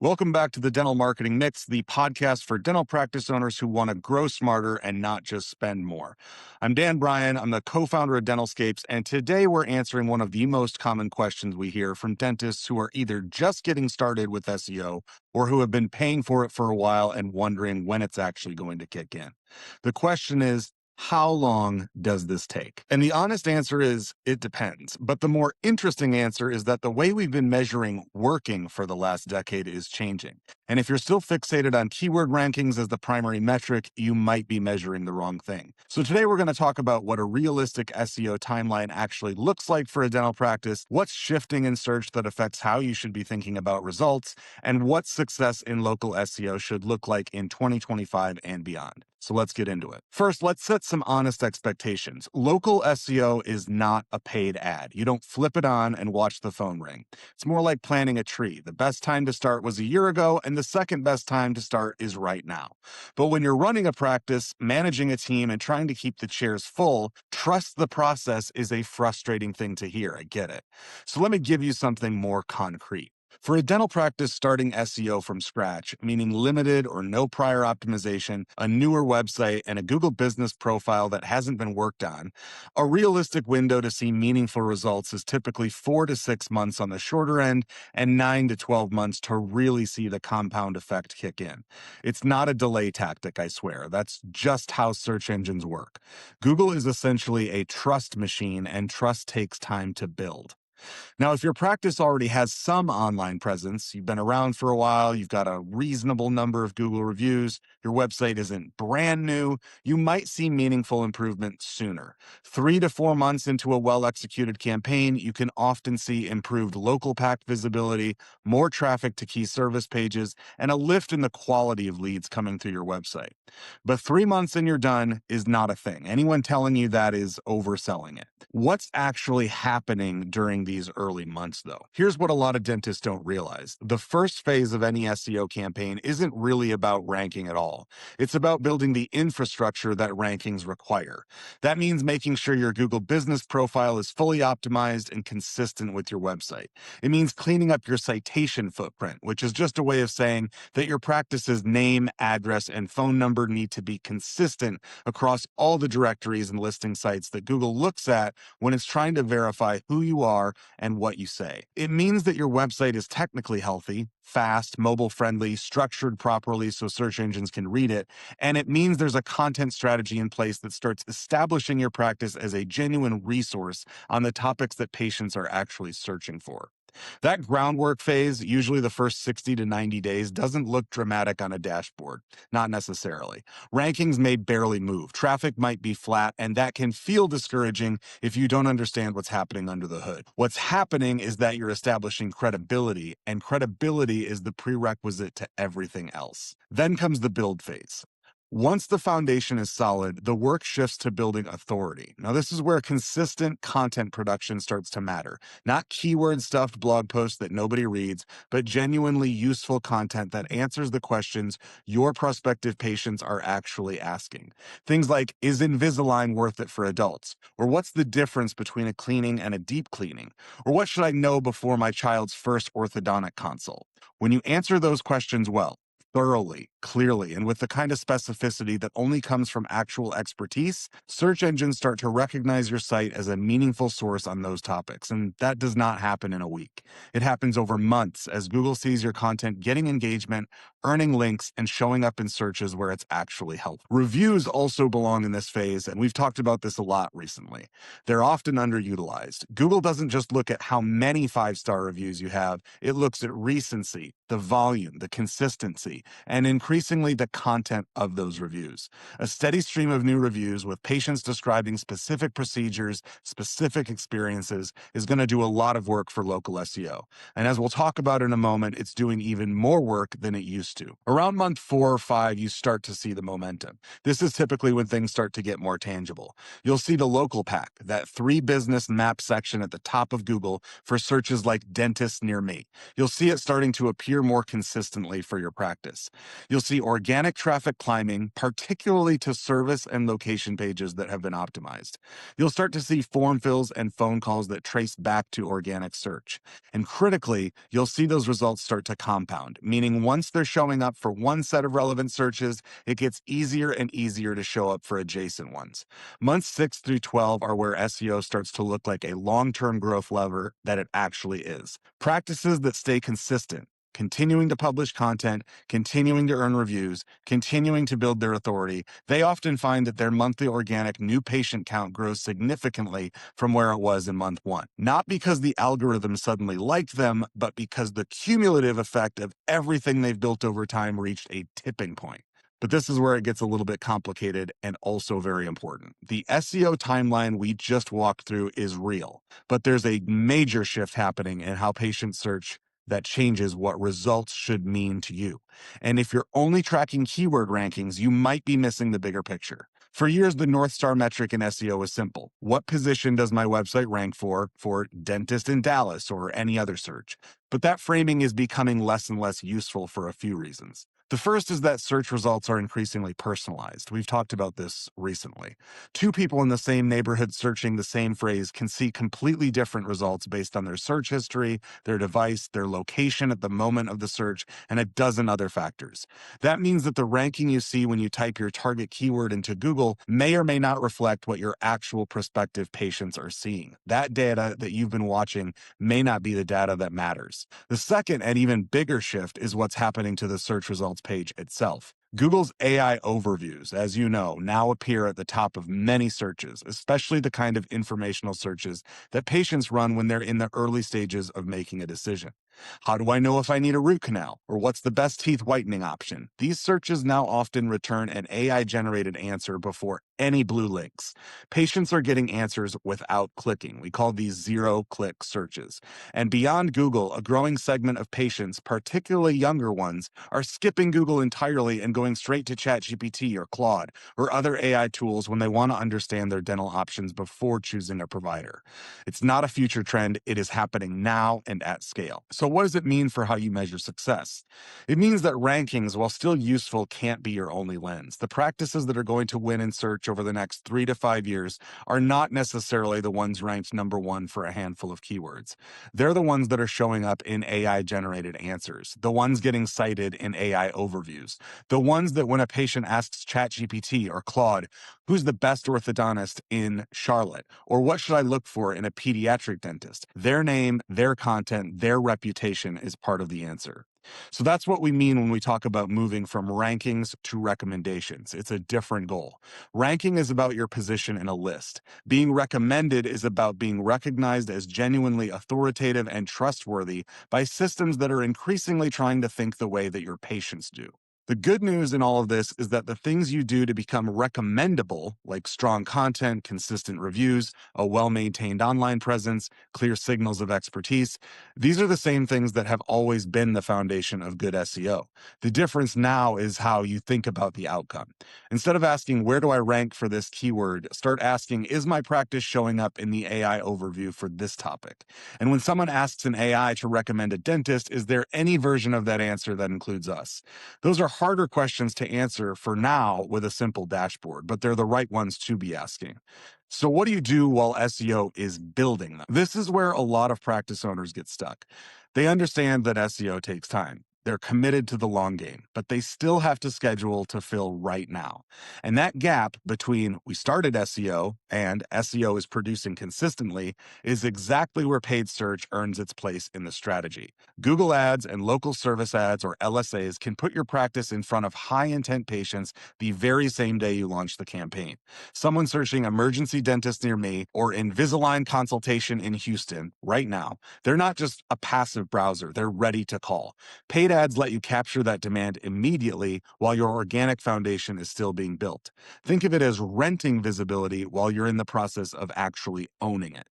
Welcome back to the Dental Marketing Mix, the podcast for dental practice owners who want to grow smarter and not just spend more. I'm Dan Bryan. I'm the co-founder of Dentalscapes, and today we're answering one of the most common questions we hear from dentists who are either just getting started with SEO or who have been paying for it for a while and wondering when it's actually going to kick in. The question is, how long does this take? And the honest answer is, it depends. But the more interesting answer is that the way we've been measuring working for the last decade is changing. And if you're still fixated on keyword rankings as the primary metric, you might be measuring the wrong thing. So today we're going to talk about what a realistic SEO timeline actually looks like for a dental practice, what's shifting in search that affects how you should be thinking about results, and what success in local SEO should look like in 2025 and beyond. So let's get into it. First, let's set some honest expectations. Local SEO is not a paid ad. You don't flip it on and watch the phone ring. It's more like planting a tree. The best time to start was a year ago, and the second best time to start is right now. But when you're running a practice, managing a team, and trying to keep the chairs full, trust the process is a frustrating thing to hear. I get it. So let me give you something more concrete. For a dental practice starting SEO from scratch, meaning limited or no prior optimization, a newer website, and a Google business profile that hasn't been worked on, a realistic window to see meaningful results is typically 4 to 6 months on the shorter end and 9 to 12 months to really see the compound effect kick in. It's not a delay tactic, I swear. That's just how search engines work. Google is essentially a trust machine, and trust takes time to build. Now, if your practice already has some online presence, you've been around for a while, you've got a reasonable number of Google reviews, your website isn't brand new, you might see meaningful improvement sooner. 3 to 4 months into a well-executed campaign, you can often see improved local pack visibility, more traffic to key service pages, and a lift in the quality of leads coming through your website. But 3 months and you're done is not a thing. Anyone telling you that is overselling it. What's actually happening during these early months, though? Here's what a lot of dentists don't realize. The first phase of any SEO campaign isn't really about ranking at all. It's about building the infrastructure that rankings require. That means making sure your Google business profile is fully optimized and consistent with your website. It means cleaning up your citation footprint, which is just a way of saying that your practice's name, address, and phone number need to be consistent across all the directories and listing sites that Google looks at when it's trying to verify who you are and what you say. It means that your website is technically healthy, fast, mobile-friendly, structured properly so search engines can read it, and it means there's a content strategy in place that starts establishing your practice as a genuine resource on the topics that patients are actually searching for. That groundwork phase, usually the first 60 to 90 days, doesn't look dramatic on a dashboard. Not necessarily. Rankings may barely move. Traffic might be flat, and that can feel discouraging if you don't understand what's happening under the hood. What's happening is that you're establishing credibility, and credibility is the prerequisite to everything else. Then comes the build phase. Once the foundation is solid, the work shifts to building authority. Now, this is where consistent content production starts to matter. Not keyword-stuffed blog posts that nobody reads, but genuinely useful content that answers the questions your prospective patients are actually asking. Things like, is Invisalign worth it for adults? Or what's the difference between a cleaning and a deep cleaning? Or what should I know before my child's first orthodontic consult? When you answer those questions well, thoroughly, clearly, and with the kind of specificity that only comes from actual expertise, search engines start to recognize your site as a meaningful source on those topics, and that does not happen in a week. It happens over months as Google sees your content getting engagement, earning links, and showing up in searches where it's actually helpful. Reviews also belong in this phase, and we've talked about this a lot recently. They're often underutilized. Google doesn't just look at how many 5-star reviews you have, it looks at recency, the volume, the consistency, and increasingly the content of those reviews. A steady stream of new reviews with patients describing specific procedures, specific experiences is going to do a lot of work for local SEO. And as we'll talk about in a moment, it's doing even more work than it used to. Around month 4 or 5, you start to see the momentum. This is typically when things start to get more tangible. You'll see the local pack, that 3 business map section at the top of Google for searches like dentist near me. You'll see it starting to appear more consistently for your practice. service. You'll see organic traffic climbing, particularly to service and location pages that have been optimized. You'll start to see form fills and phone calls that trace back to organic search. And critically, you'll see those results start to compound, meaning once they're showing up for one set of relevant searches, it gets easier and easier to show up for adjacent ones. Months 6 through 12 are where SEO starts to look like a long-term growth lever that it actually is. Practices that stay consistent, continuing to publish content, continuing to earn reviews, continuing to build their authority, they often find that their monthly organic new patient count grows significantly from where it was in month 1. Not because the algorithm suddenly liked them, but because the cumulative effect of everything they've built over time reached a tipping point. But this is where it gets a little bit complicated and also very important. The SEO timeline we just walked through is real, but there's a major shift happening in how patients search that changes what results should mean to you. And if you're only tracking keyword rankings, you might be missing the bigger picture. For years, the North Star metric in SEO was simple. What position does my website rank for dentist in Dallas or any other search? But that framing is becoming less and less useful for a few reasons. The first is that search results are increasingly personalized. We've talked about this recently. Two people in the same neighborhood searching the same phrase can see completely different results based on their search history, their device, their location at the moment of the search, and a dozen other factors. That means that the ranking you see when you type your target keyword into Google may or may not reflect what your actual prospective patients are seeing. That data that you've been watching may not be the data that matters. The second and even bigger shift is what's happening to the search results page itself. Google's AI overviews, as you know, now appear at the top of many searches, especially the kind of informational searches that patients run when they're in the early stages of making a decision. How do I know if I need a root canal? Or what's the best teeth whitening option? These searches now often return an AI-generated answer before any blue links. Patients are getting answers without clicking. We call these zero-click searches. And beyond Google, a growing segment of patients, particularly younger ones, are skipping Google entirely and going straight to ChatGPT or Claude or other AI tools when they want to understand their dental options before choosing a provider. It's not a future trend. It is happening now and at scale. So what does it mean for how you measure success? It means that rankings, while still useful, can't be your only lens. The practices that are going to win in search over the next 3 to 5 years are not necessarily the ones ranked number 1 for a handful of keywords. They're the ones that are showing up in AI-generated answers, the ones getting cited in AI overviews, the ones that when a patient asks ChatGPT or Claude, who's the best orthodontist in Charlotte, or what should I look for in a pediatric dentist, their name, their content, their reputation is part of the answer. So that's what we mean when we talk about moving from rankings to recommendations. It's a different goal. Ranking is about your position in a list. Being recommended is about being recognized as genuinely authoritative and trustworthy by systems that are increasingly trying to think the way that your patients do. The good news in all of this is that the things you do to become recommendable, like strong content, consistent reviews, a well-maintained online presence, clear signals of expertise, these are the same things that have always been the foundation of good SEO. The difference now is how you think about the outcome. Instead of asking, where do I rank for this keyword, start asking, is my practice showing up in the AI overview for this topic? And when someone asks an AI to recommend a dentist, is there any version of that answer that includes us? Those are harder questions to answer for now with a simple dashboard, but they're the right ones to be asking. So what do you do while SEO is building them? This is where a lot of practice owners get stuck. They understand that SEO takes time. They're committed to the long game, but they still have to schedule to fill right now. And that gap between we started SEO and SEO is producing consistently is exactly where paid search earns its place in the strategy. Google ads and local service ads or LSAs can put your practice in front of high intent patients the very same day you launch the campaign. Someone searching emergency dentist near me or Invisalign consultation in Houston right now, they're not just a passive browser, they're ready to call. Paid ads let you capture that demand immediately while your organic foundation is still being built. Think of it as renting visibility while you're in the process of actually owning it.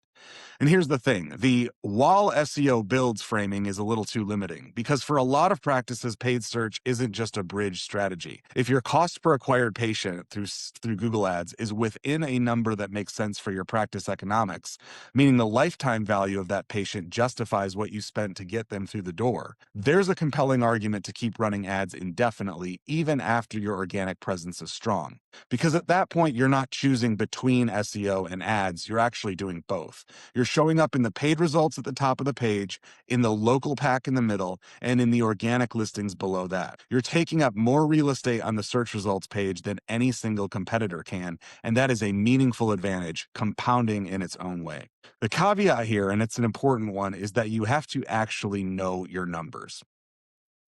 And here's the thing, the while SEO builds framing is a little too limiting because for a lot of practices, paid search isn't just a bridge strategy. If your cost per acquired patient through Google Ads is within a number that makes sense for your practice economics, meaning the lifetime value of that patient justifies what you spent to get them through the door, there's a compelling argument to keep running ads indefinitely, even after your organic presence is strong. Because at that point, you're not choosing between SEO and ads, you're actually doing both. You're showing up in the paid results at the top of the page, in the local pack in the middle, and in the organic listings below that. You're taking up more real estate on the search results page than any single competitor can, and that is a meaningful advantage, compounding in its own way. The caveat here, and it's an important one, is that you have to actually know your numbers.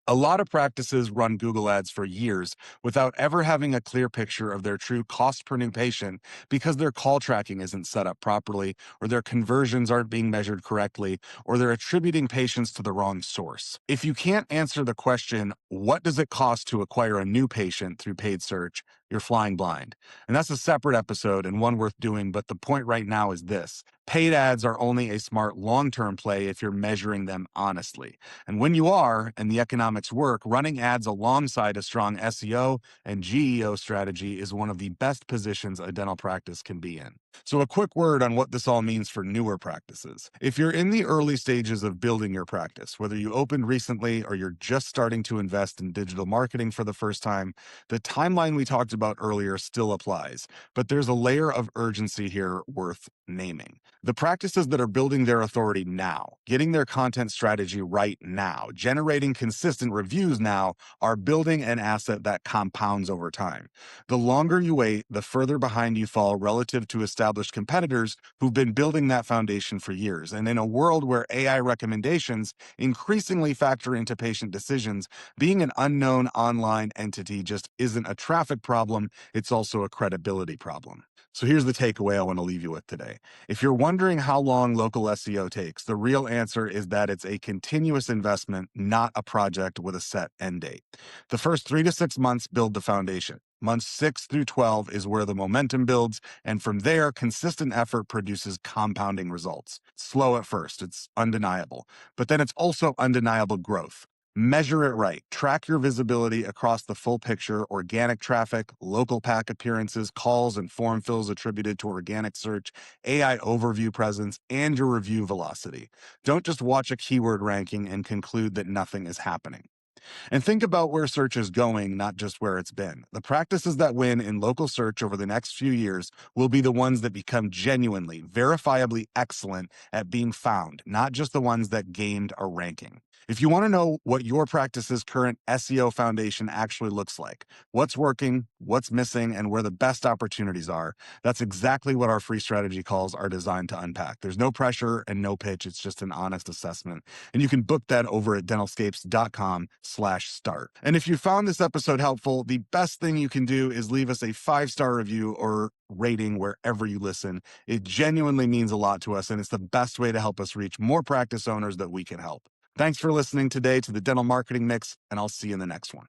A lot of practices run Google Ads for years without ever having a clear picture of their true cost per new patient because their call tracking isn't set up properly, or their conversions aren't being measured correctly, or they're attributing patients to the wrong source. If you can't answer the question, what does it cost to acquire a new patient through paid search, you're flying blind. And that's a separate episode and one worth doing, but the point right now is this. Paid ads are only a smart long-term play if you're measuring them honestly. And when you are, and the economics work, running ads alongside a strong SEO and GEO strategy is one of the best positions a dental practice can be in. So a quick word on what this all means for newer practices. If you're in the early stages of building your practice, whether you opened recently or you're just starting to invest in digital marketing for the first time, the timeline we talked about earlier still applies, but there's a layer of urgency here worth naming. The practices that are building their authority now, getting their content strategy right now, generating consistent reviews now, are building an asset that compounds over time. The longer you wait, the further behind you fall relative to established competitors who've been building that foundation for years. And in a world where AI recommendations increasingly factor into patient decisions, being an unknown online entity just isn't a traffic problem, it's also a credibility problem. So here's the takeaway I want to leave you with today. If you're wondering how long local SEO takes, the real answer is that it's a continuous investment, not a project with a set end date. The first 3 to 6 months build the foundation. Months 6 through 12 is where the momentum builds, and from there, consistent effort produces compounding results. Slow at first, it's undeniable, but then it's also undeniable growth. Measure it right. Track your visibility across the full picture, organic traffic, local pack appearances, calls and form fills attributed to organic search, AI overview presence, and your review velocity. Don't just watch a keyword ranking and conclude that nothing is happening. And think about where search is going, not just where it's been. The practices that win in local search over the next few years will be the ones that become genuinely, verifiably excellent at being found, not just the ones that gained a ranking. If you want to know what your practice's current SEO foundation actually looks like, what's working, what's missing, and where the best opportunities are, that's exactly what our free strategy calls are designed to unpack. There's no pressure and no pitch. It's just an honest assessment. And you can book that over at dentalscapes.com/start. And if you found this episode helpful, the best thing you can do is leave us a 5-star review or rating wherever you listen. It genuinely means a lot to us, and it's the best way to help us reach more practice owners that we can help. Thanks for listening today to the Dental Marketing Mix, and I'll see you in the next one.